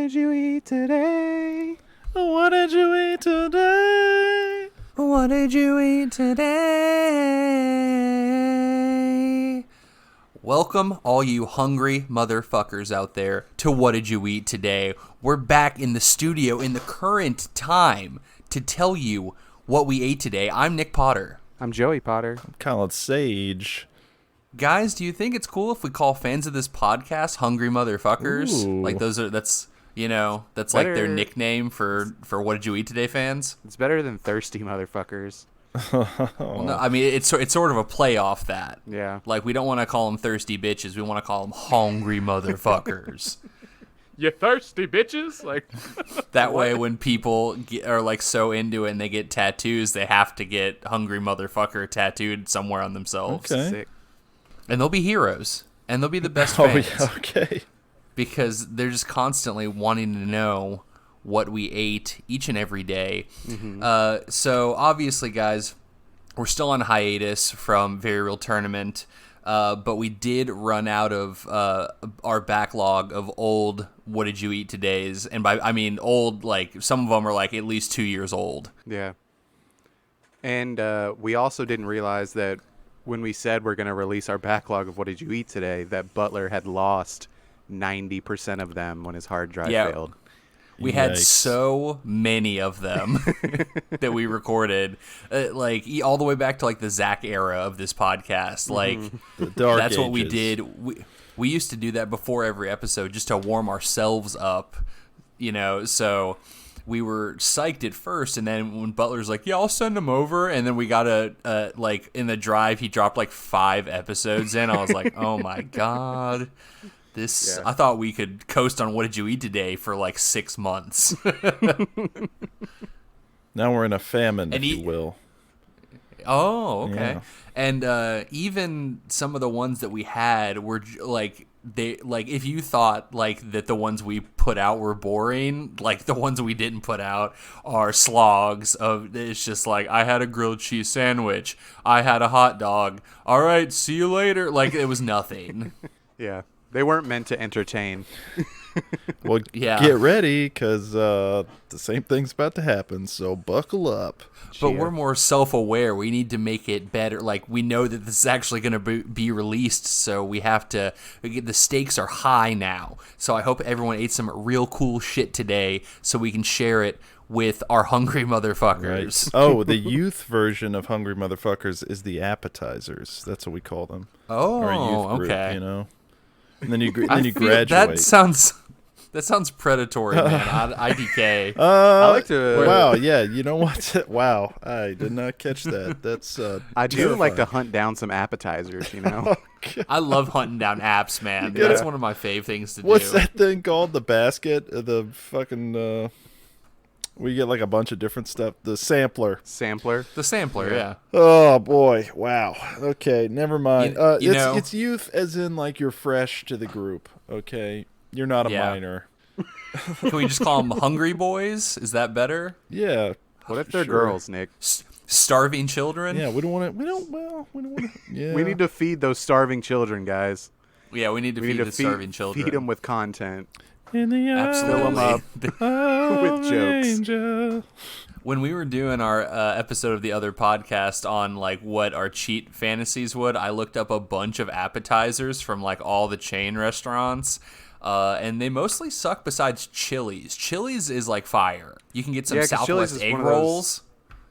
did you eat today? What did you eat today? What did you eat today? Welcome, all you hungry motherfuckers out there, to What Did You Eat Today? We're back in the studio in the current time to tell you what we ate today. I'm Nick Potter. I'm Joey Potter. I'm Collin Sage. Guys, do you think it's cool if we call fans of this podcast hungry motherfuckers? Ooh. Like that's like their nickname for What Did You Eat Today fans? It's better than thirsty motherfuckers. Well, no, I mean, it's sort of a play off that. Yeah. Like, we don't want to call them thirsty bitches. We want to call them hungry motherfuckers. You thirsty bitches? Like That way, when people are like so into it and they get tattoos, they have to get hungry motherfucker tattooed somewhere on themselves. Okay. Sick. And they'll be heroes. And they'll be the best Oh, fans. yeah, okay. Because they're just constantly wanting to know what we ate each and every day. Mm-hmm. So obviously, guys, we're still on hiatus from Very Real Tournament, but we did run out of our backlog of old What Did You Eat Todays, and I mean old, like some of them are like at least 2 years old. Yeah. And we also didn't realize that when we said we're going to release our backlog of What Did You Eat Today, that Butler had lost 90% of them when his hard drive failed. We had Yikes. so many of them that we recorded, like all the way back to like the Zach era of this podcast. Like The dark that's what we ages. did. We used to do that before every episode just to warm ourselves up, so we were psyched at first, and then when Butler's like, yeah, I'll send them over, and then we got like in the drive, he dropped like 5 episodes in. I was like, oh my God. I thought we could coast on What Did You Eat Today for like 6 months. Now we're in a famine, And if you will. Oh, okay. Yeah. And even some of the ones that we had were like if you thought like that the ones we put out were boring, like the ones we didn't put out are slogs of, it's just like, I had a grilled cheese sandwich, I had a hot dog, all right, see you later. Like it was nothing. Yeah. They weren't meant to entertain. Well, Yeah. get ready, because the same thing's about to happen, so buckle up. But we're more self-aware. We need to make it better. Like, we know that this is actually going to be released, so we have to. The stakes are high now. So I hope everyone ate some real cool shit today, so we can share it with our hungry motherfuckers. Right. Oh, the youth version of Hungry Motherfuckers is the appetizers. That's what we call them. Oh, Our youth group, okay. And then you I feel graduate. That sounds predatory, man. IDK. I like to. Wow, yeah, you know what? Wow, I did not catch that. That's I do like to terrifying. hunt down some appetizers, you know? I love hunting down apps, man. Yeah. That's one of my fave things to What's do. that thing called? The basket? The fucking we get like a bunch of different stuff. The sampler. Sampler. The sampler, yeah. Oh boy, wow. Okay, never mind. You know- It's youth as in like you're fresh to the group, okay? You're not a Yeah. minor. Can we just call them hungry boys? Is that better? Yeah. What if they're sure. girls, Nick? Starving children? Yeah, we don't want to we don't want to yeah. We need to feed those starving children, guys. Yeah, we need to We feed need the to starving children. feed them with content. in the Absolutely. Fill 'em up. with jokes. Angel. When we were doing our episode of the other podcast on like what our cheat fantasies would, I looked up a bunch of appetizers from like all the chain restaurants. And they mostly suck besides Chili's. Chili's is like fire. You can get some 'cause Chili's Southwest is egg one of those- rolls.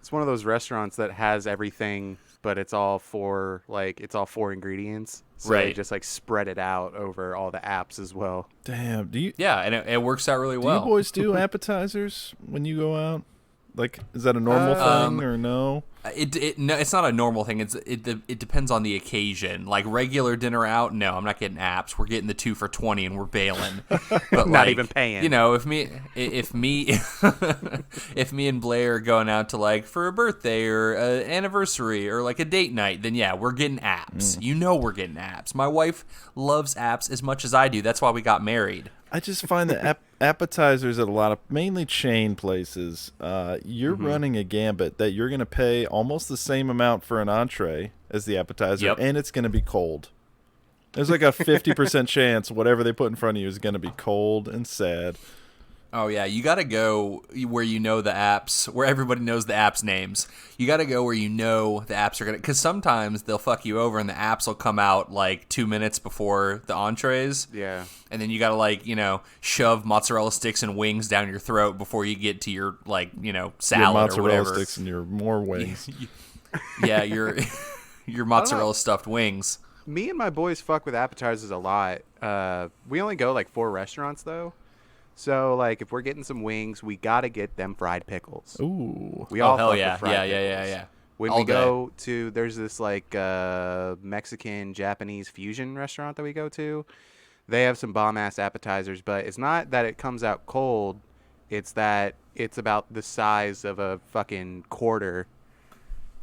It's one of those restaurants that has everything, but it's all four ingredients. So they Right. just like spread it out over all the apps as well. Damn, do you Yeah, and it works out really well. you boys do appetizers when you go out? Like, is that a normal thing or no? No, it's not a normal thing. It depends on the occasion. Like regular dinner out, no, I'm not getting apps. We're getting the 2 for $20 and we're bailing. But Not like, even paying. You know, if me if me and Blair are going out to like for a birthday or an anniversary or like a date night, then yeah, we're getting apps. You know, we're getting apps. My wife loves apps as much as I do. That's why we got married. I just find that appetizers at a lot of mainly chain places, you're running a gambit that you're going to pay almost the same amount for an entree as the appetizer, Yep. and it's going to be cold. There's like a 50% chance whatever they put in front of you is going to be cold and sad. Oh yeah, you got to go where you know the apps, where everybody knows the apps names. You got to go where you know the apps are gonna, because sometimes they'll fuck you over and the apps will come out like 2 minutes before the entrees. Yeah. And then you got to like, shove mozzarella sticks and wings down your throat before you get to your like, salad Your or mozzarella whatever. sticks and your more wings. Yeah, your mozzarella stuffed wings. Me and my boys fuck with appetizers a lot. We only go like 4 restaurants though. So like if we're getting some wings, we gotta get them fried pickles. Ooh. We all hell fuck yeah. with fried pickles. Yeah. When All we day. go to, there's this like Mexican Japanese fusion restaurant that we go to. They have some bomb ass appetizers, but it's not that it comes out cold. It's that it's about the size of a fucking quarter,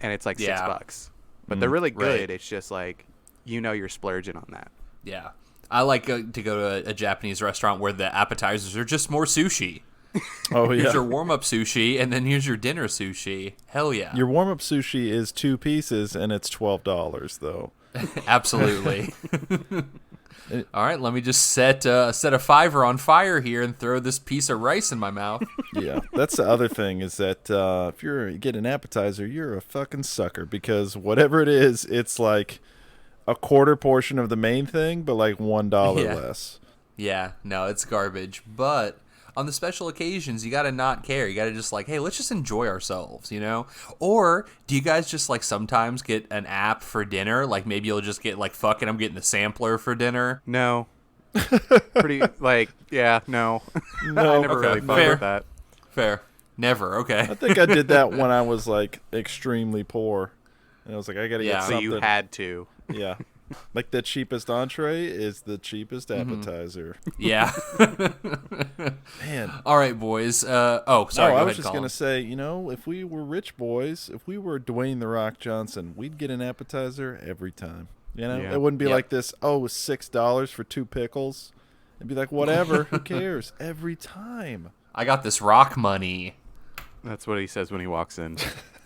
and it's like $6. But they're really good. right. It's just like you're splurging on that. Yeah. I like to go to a Japanese restaurant where the appetizers are just more sushi. Oh, yeah. Here's your warm-up sushi, and then here's your dinner sushi. Hell yeah. Your warm-up sushi is 2 pieces, and it's $12, though. Absolutely. All right, let me just set a fiver on fire here and throw this piece of rice in my mouth. Yeah, that's the other thing is that if you get an appetizer, you're a fucking sucker because whatever it is, it's like a quarter portion of the main thing, but like $1 Yeah. less. Yeah, no, it's garbage. But on the special occasions, you got to not care. You got to just like, hey, let's just enjoy ourselves, Or do you guys just like sometimes get an app for dinner? Like maybe you'll just get like, fuck it, I'm getting the sampler for dinner. No. Pretty like no. No. I never Okay, really fuck fair. with that. Fair. Never. Okay. I think I did that when I was like extremely poor, and I was like, I gotta Yeah. get So something. you had to. Yeah, like the cheapest entree is the cheapest appetizer. Yeah. Man. All right, boys. Sorry. I Go was ahead, just Collin. gonna say, if we were rich boys, if we were Dwayne the Rock Johnson, we'd get an appetizer every time. Yeah. It wouldn't be Yep. like this. Oh, $6 for 2 pickles. It'd be like whatever. Who cares? Every time. I got this rock money. That's what he says when he walks in.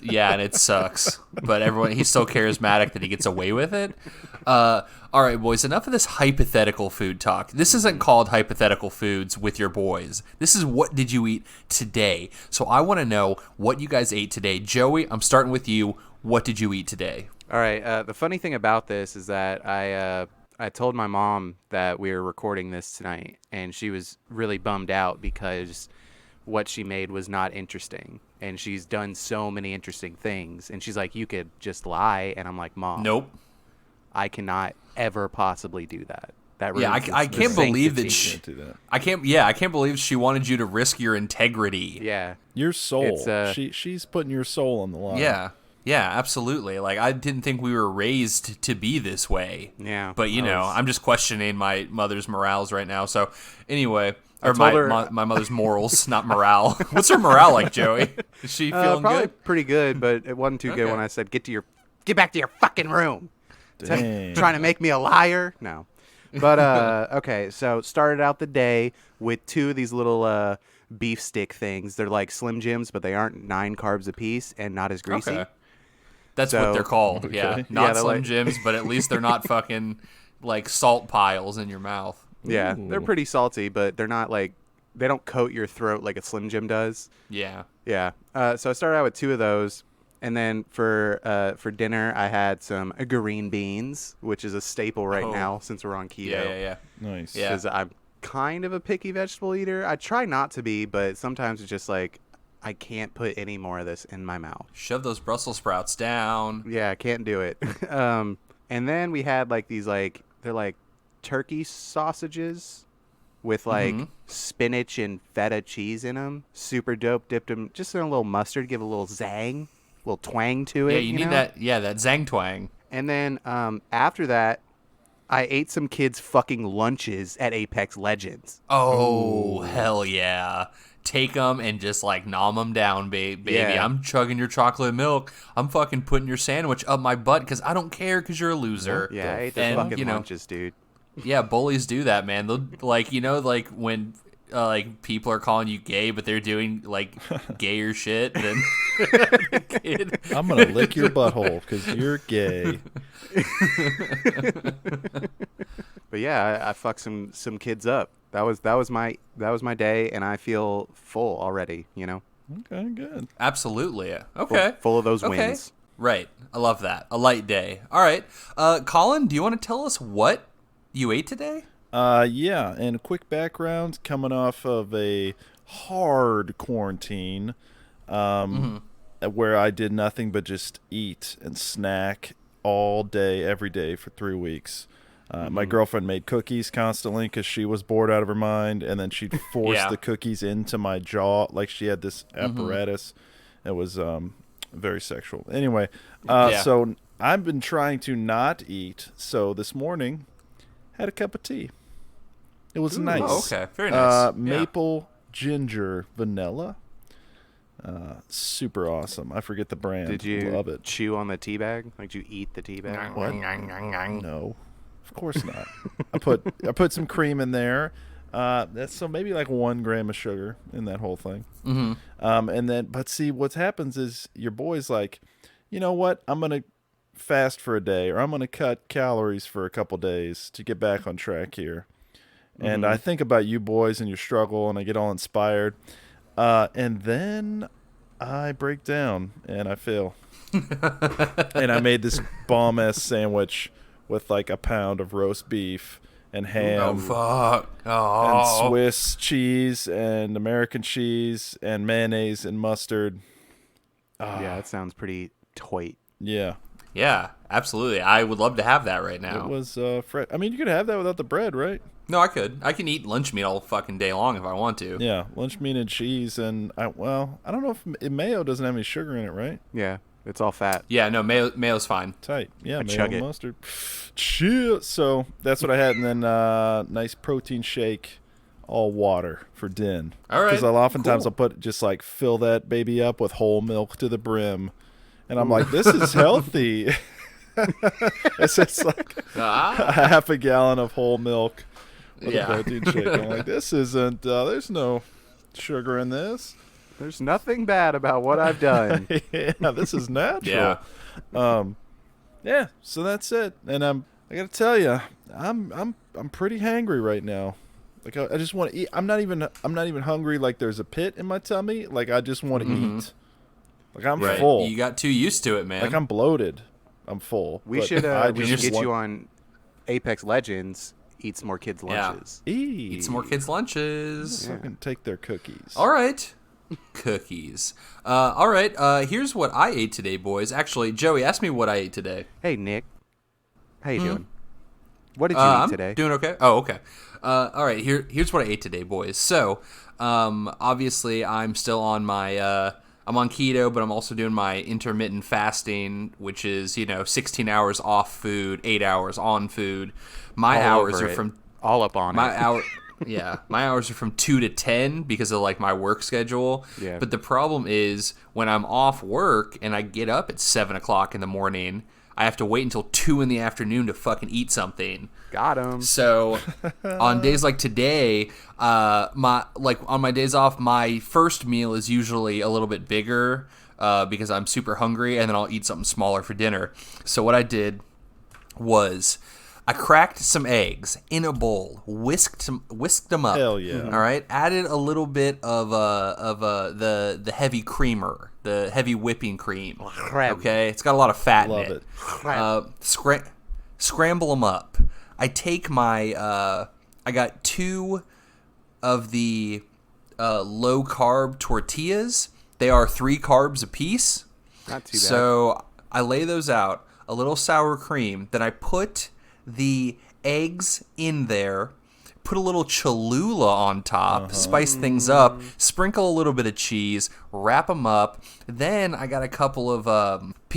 Yeah, and it sucks. But he's so charismatic that he gets away with it. All right, boys, enough of this hypothetical food talk. This isn't called Hypothetical Foods with your boys. This is what did you eat today? So I want to know what you guys ate today. Joey, I'm starting with you. What did you eat today? All right. The funny thing about this is that I told my mom that we were recording this tonight, and she was really bummed out because what she made was not interesting. And she's done so many interesting things. And she's like, you could just lie. And I'm like, Mom, Nope. I cannot ever possibly do that. That Yeah, ruins I the can't believe that sanctity. Can't do that. I can't believe she wanted you to risk your integrity. Yeah. Your soul. It's, She's putting your soul on the line. Yeah, absolutely. Like, I didn't think we were raised to be this way. Yeah. But, I'm just questioning my mother's morals right now. So, anyway, or told her- my mother's morals, not morale. What's her morale like, Joey? Is she feeling probably good? pretty good, but it wasn't too good Okay. when I said, get back to your fucking room. Dang. Trying to make me a liar? No. But, okay, so started out the day with 2 of these little beef stick things. They're like Slim Jims, but they aren't 9 carbs a piece and not as greasy. Okay. That's So- what they're called. Yeah. Okay. Not Yeah, they're Slim like- Jims, but at least they're not fucking, like, salt piles in your mouth. Yeah, Ooh. they're pretty salty, but they're not like, they don't coat your throat like a Slim Jim does. Yeah. Yeah. So I started out with 2 of those. And then for dinner, I had some green beans, which is a staple right Oh. now since we're on keto. Yeah. Nice. Yeah. Because I'm kind of a picky vegetable eater. I try not to be, but sometimes it's just like I can't put any more of this in my mouth. Shove those Brussels sprouts down. Yeah, I can't do it. And then we had like these they're like turkey sausages with like spinach and feta cheese in them. Super dope. Dipped them just in a little mustard, give a little zang, a little twang to it. Yeah, you need know? that. Yeah, that zang twang. And then after that, I ate some kids' fucking lunches at Apex Legends. Oh, hell yeah. Take them and just like nom them down, baby. Yeah. I'm chugging your chocolate milk. I'm fucking putting your sandwich up my butt because I don't care because you're a loser. Yeah, I ate the And, fucking lunches, dude. Yeah, bullies do that, man. They'll like, like when like people are calling you gay, but they're doing like gayer shit than the kid. I'm gonna lick your butthole because you're gay. But yeah, I fucked some kids up. That was my day, and I feel full already. Okay, good. Absolutely. Okay. Full of those Okay. wins. Right. I love that. A light day. All right. Collin, do you want to tell us what you ate today? Yeah, and a quick background, coming off of a hard quarantine, where I did nothing but just eat and snack all day, every day for 3 weeks. My girlfriend made cookies constantly because she was bored out of her mind, and then she'd force the cookies into my jaw like she had this apparatus. It was very sexual. Anyway, so I've been trying to not eat. So this morning, had a cup of tea. It was nice. Oh, okay. Very nice. Maple ginger vanilla. Super awesome. I forget the brand. Did you Love it. chew on the tea bag? Like, did you eat the tea bag? What? No, of course not. I put some cream in there. That's so maybe like 1 gram of sugar in that whole thing. And then, but see, what happens is your boy's like, you know what? I'm gonna fast for a day, or I'm gonna cut calories for a couple days to get back on track here. And I think about you boys and your struggle, and I get all inspired. And then I break down and I fail. And I made this bomb-ass sandwich with like a pound of roast beef and ham. Oh, fuck. And Oh. Swiss cheese and American cheese and mayonnaise and mustard. Yeah, that sounds pretty toit. Yeah. Yeah, absolutely. I would love to have that right now. It was I mean, you could have that without the bread, right? No, I could. I can eat lunch meat all fucking day long if I want to. Yeah, lunch meat and cheese, and I don't know if mayo doesn't have any sugar in it, right? Yeah, it's all fat. Yeah, no, mayo's fine. Tight. Yeah, mayo chug and it. mustard. Chill. So that's what I had, and then nice protein shake, all water for din. All right, Because oftentimes cool. I'll just fill that baby up with whole milk to the brim, and I'm like, this is healthy. It's just like a half a gallon of whole milk with a protein shake. I'm like, this isn't. There's no sugar in this. There's nothing bad about what I've done. Yeah, this is natural. Yeah. So that's it. And I gotta tell you, I'm pretty hangry right now. Like I just want to eat. I'm not even hungry. Like there's a pit in my tummy. Like I just want to eat. Like I'm Right. full. You got too used to it, man. Like I'm bloated. I'm full. We But should I we just should get want- you on Apex Legends. Eat some more kids' Yeah. lunches. Eat some more kids' lunches. So I can take their cookies. All right. Cookies. All right. Here's what I ate today, boys. Actually, Joey, ask me what I ate today. Hey Nick, how you doing? What did you eat I'm today? doing okay. Oh, okay. All right. Here's what I ate today, boys. So, obviously, I'm still on my. I'm on keto, but I'm also doing my intermittent fasting, which is 16 hours off food, 8 hours on food. My All hours over are it. from all up on my it. hour. Yeah, my hours are from 2 to 10 because of like my work schedule. Yeah. But the problem is when I'm off work and I get up at 7 o'clock in the morning, I have to wait until 2 in the afternoon to fucking eat something. Got him. So on days like today, on my days off, my first meal is usually a little bit bigger because I'm super hungry, and then I'll eat something smaller for dinner. So what I did was I cracked some eggs in a bowl, whisked them up. Hell yeah. All right, added a little bit of the heavy creamer, the heavy whipping cream. Crap. Okay, it's got a lot of fat Love in it. it. Scramble them up. I take my I got 2 of the low carb tortillas. They are 3 carbs a piece. Not too bad. So I lay those out, a little sour cream. Then I put the eggs in there, put a little Cholula on top, spice things up, sprinkle a little bit of cheese, wrap them up. Then I got a couple of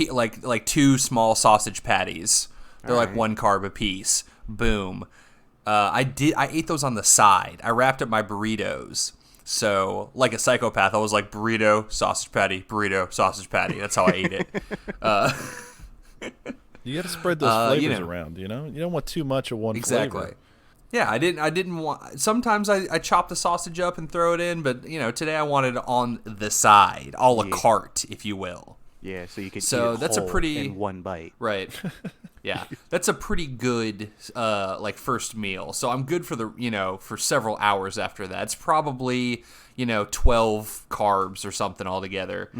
like 2 small sausage patties. They're like 1 carb a piece. Boom. I ate those on the side. I wrapped up my burritos. So, like a psychopath, I was like burrito, sausage patty, burrito, sausage patty. That's how I ate it. You got to spread those flavors know. around. You don't want too much of one Exactly. flavor. Yeah, I didn't want. Sometimes I chop the sausage up and throw it in, but today I wanted it on the side, a la carte, if you will. Yeah, so you could So eat it that's a whole pretty- in one bite. Right. Yeah, that's a pretty good like first meal. So I'm good for for several hours after that. It's probably 12 carbs or something altogether.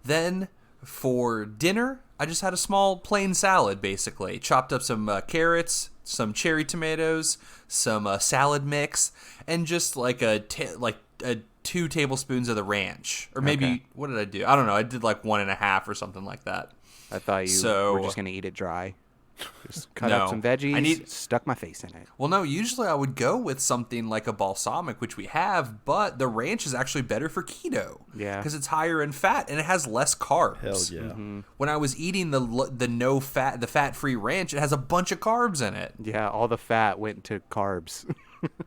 Then for dinner, I just had a small plain salad basically. Chopped up some carrots, some cherry tomatoes, some salad mix, and just like a 2 tablespoons of the ranch, or maybe what did I do? I don't know. I did like 1.5 or something like that. I thought you were just going to eat it dry. Just cut up some veggies, stuck my face in it. Well, no, usually I would go with something like a balsamic, which we have, but the ranch is actually better for keto. Yeah. Because it's higher in fat and it has less carbs. Hell yeah. When I was eating the fat-free ranch, it has a bunch of carbs in it. Yeah, all the fat went to carbs.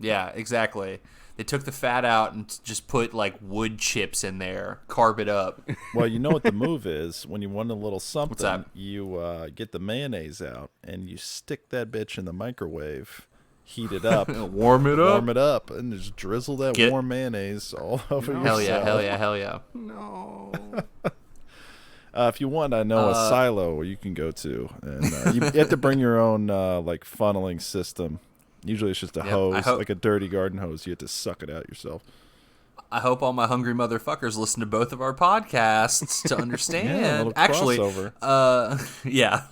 Yeah, exactly. They took the fat out and just put like wood chips in there, carb it up. Well, you know what the move is. When you want a little something, What's that? you get the mayonnaise out and you stick that bitch in the microwave, heat it up, Warm it up, and just drizzle that Get- warm mayonnaise all over yourself. Hell yeah, hell yeah, hell yeah. No. If you want, I know a silo where you can go to, and you have to bring your own like funneling system. Usually it's just a hose, like a dirty garden hose. You have to suck it out yourself. I hope all my hungry motherfuckers listen to both of our podcasts to understand. Yeah, a little Actually, crossover. yeah.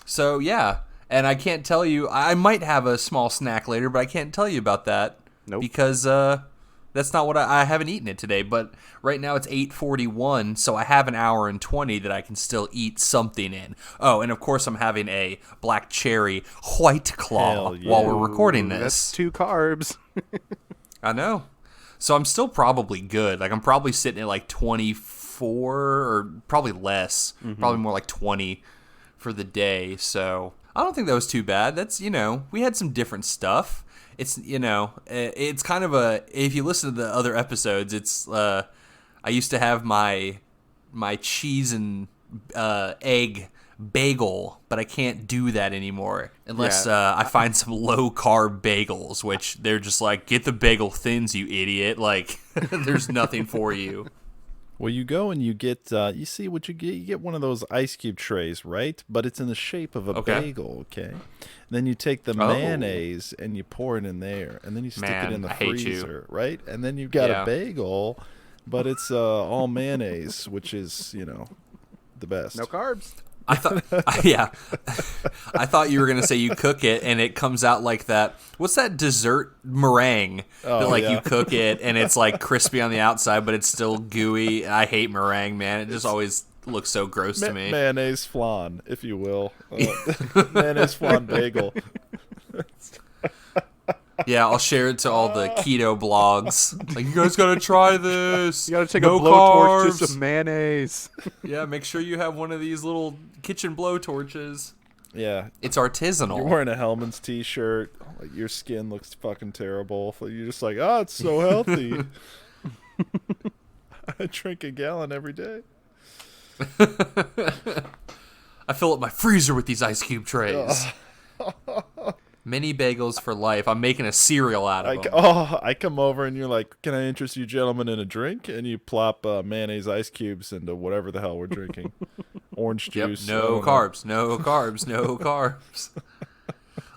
So, yeah. And I can't tell you, I might have a small snack later, but I can't tell you about that. Nope. Because that's not what I haven't eaten it today. But right now it's 8:41, so I have an hour and 20 that I can still eat something in. Oh, and of course I'm having a black cherry White Claw Hell yeah. while we're recording this. That's 2 carbs. I know. So I'm still probably good. Like I'm probably sitting at like 24 or probably less. Probably more like 20 for the day. So I don't think that was too bad. That's, we had some different stuff. It's, it's kind of if you listen to the other episodes, it's, I used to have my cheese and egg bagel, but I can't do that anymore unless I find some low carb bagels, which they're just like, get the bagel thins, you idiot. Like there's nothing for you. Well, you go and you get, you see what you get. You get one of those ice cube trays, right? But it's in the shape of a bagel, okay? And then you take the mayonnaise and you pour it in there, and then you stick it in the freezer, right? And then you've got a bagel, but it's all mayonnaise, which is, the best. No carbs. I thought, I thought you were gonna say you cook it and it comes out like that. What's that dessert meringue that you cook it and it's like crispy on the outside, but it's still gooey? I hate meringue, man. It just always looks so gross to me. Mayonnaise flan, if you will. Mayonnaise flan bagel. Yeah, I'll share it to all the keto blogs. Like, you guys gotta try this. You gotta take no a blowtorch carbs. to some mayonnaise. Yeah, make sure you have one of these little kitchen blowtorches. Yeah. It's artisanal. You're wearing a Hellman's t-shirt. Like, your skin looks fucking terrible. You're just like, oh, it's so healthy. I drink a gallon every day. I fill up my freezer with these ice cube trays. Mini bagels for life. I'm making a cereal out of them. I come over and you're like, can I interest you gentlemen in a drink? And you plop mayonnaise ice cubes into whatever the hell we're drinking. Orange juice. No carbs. No carbs. No carbs.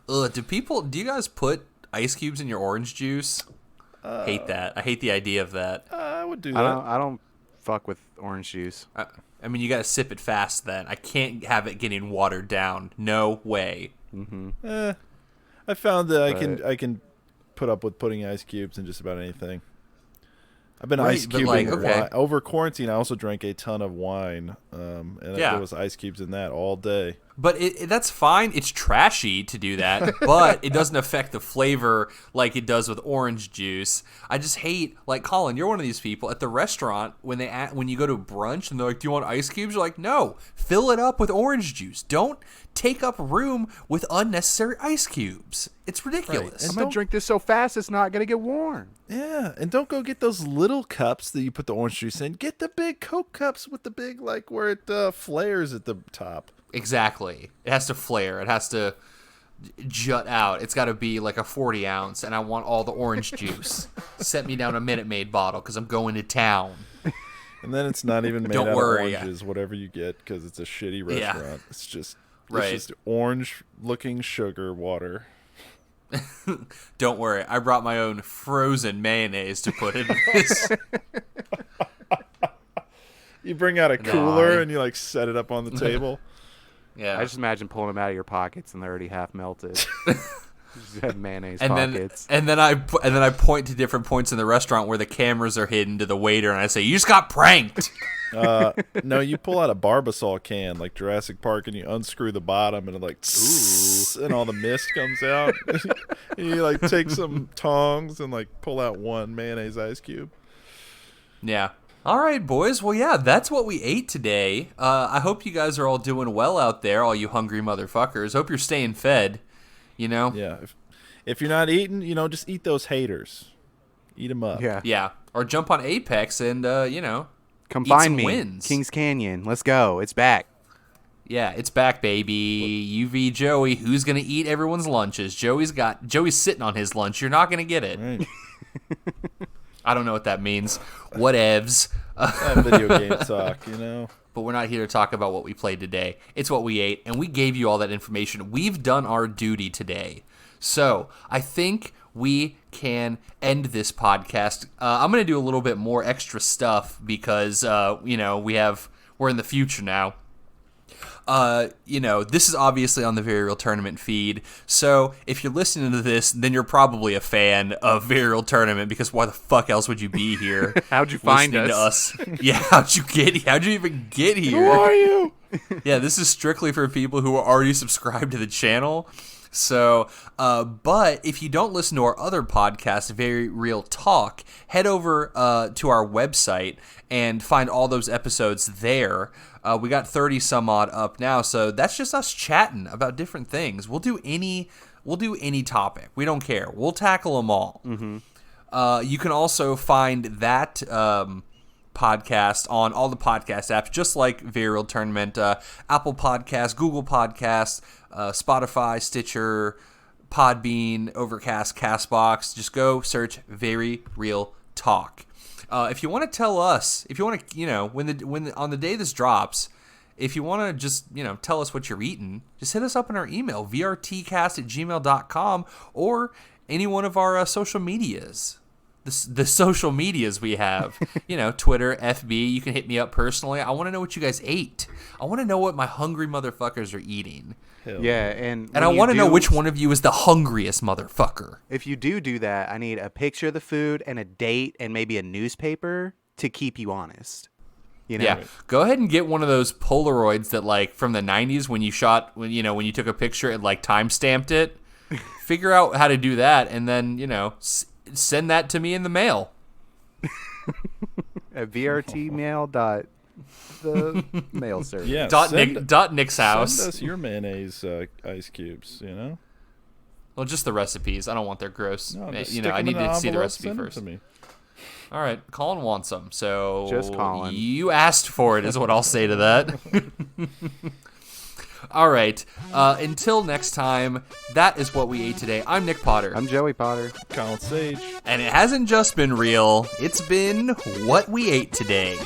Do you guys put ice cubes in your orange juice? Hate that. I hate the idea of that. I would do that. I don't fuck with orange juice. I mean, you gotta sip it fast then. I can't have it getting watered down. No way. I found that I can put up with putting ice cubes in just about anything. I've been ice cubing wine. Over quarantine. I also drank a ton of wine, and there was ice cubes in that all day. But that's fine. It's trashy to do that, but it doesn't affect the flavor like it does with orange juice. I just hate, like, Collin, you're one of these people at the restaurant when you go to brunch and they're like, do you want ice cubes? You're like, no, fill it up with orange juice. Don't take up room with unnecessary ice cubes. It's ridiculous. Right. I'm going to drink this so fast it's not going to get warm. Yeah, and don't go get those little cups that you put the orange juice in. Get the big Coke cups with the big, like, where it flares at the top. Exactly. It has to flare. It has to jut out. It's got to be like a 40 ounce, and I want all the orange juice. Set me down a Minute Maid bottle because I'm going to town. And then it's not even made Don't out worry. of oranges, whatever you get, because it's a shitty Yeah. restaurant. It's just Right. It's just orange-looking sugar water. Don't worry. I brought my own frozen mayonnaise to put in this. You bring out a cooler I- and you like set it up on the table. Yeah. I just imagine pulling them out of your pockets and they're already half melted. You just have mayonnaise and pockets. then I point to different points in the restaurant where the cameras are hidden to the waiter, and I say, "You just got pranked." No, you pull out a Barbasol can like Jurassic Park, and you unscrew the bottom, and it like, and all the mist comes out. And you like take some tongs and like pull out one mayonnaise ice cube. Yeah. All right, boys. Well, yeah, that's what we ate today. I hope you guys are all doing well out there, all you hungry motherfuckers. Hope you're staying fed. You know. Yeah. If you're not eating, just eat those haters. Eat them up. Yeah. Yeah. Or jump on Apex and Come eat find some me. wins. Kings Canyon. Let's go. It's back. Yeah, it's back, baby. UV Joey, who's gonna eat everyone's lunches? Joey's sitting on his lunch. You're not gonna get it. Right. I don't know what that means. Whatevs. Video game talk, But we're not here to talk about what we played today. It's what we ate, and we gave you all that information. We've done our duty today. So I think we can end this podcast. I'm going to do a little bit more extra stuff because, we're in the future now. This is obviously on the Very Real Tournament feed. So if you're listening to this, then you're probably a fan of Very Real Tournament, because why the fuck else would you be here? How'd you find listening us? to us? Yeah, how'd you even get here? Who are you? Yeah, this is strictly for people who are already subscribed to the channel. So, but if you don't listen to our other podcast, Very Real Talk, head over to our website and find all those episodes there. We got 30 some odd up now, so that's just us chatting about different things. We'll do any topic. We don't care. We'll tackle them all. Mm-hmm. You can also find that podcast on all the podcast apps, just like Very Real Tournament, Apple Podcasts, Google Podcasts, Spotify, Stitcher, Podbean, Overcast, Castbox. Just go search Very Real Talk. If you want to tell us, if you want to, on the day this drops, if you want to just, tell us what you're eating, just hit us up in our email, vrtcast@gmail.com, or any one of our social medias. The social medias we have, Twitter, FB. You can hit me up personally. I want to know what you guys ate. I want to know what my hungry motherfuckers are eating. Yeah, and I want to know which one of you is the hungriest motherfucker. If you do that, I need a picture of the food and a date and maybe a newspaper to keep you honest. Yeah, go ahead and get one of those Polaroids that, like, from the 90s when you took a picture and, like, time stamped it. Figure out how to do that, and then, send that to me in the mail. At vrtmail. The mail service. Yeah. Nick's house. Send us your mayonnaise ice cubes, Well, just the recipes. I don't want their gross. No, just I need to see the recipe send first. Them to me. All right, Collin wants them, so Just Collin. You asked for it, is what I'll say to that. All right, until next time, that is what we ate today. I'm Nick Potter. I'm Joey Potter. Colin Sage. And it hasn't just been real, it's been what we ate today.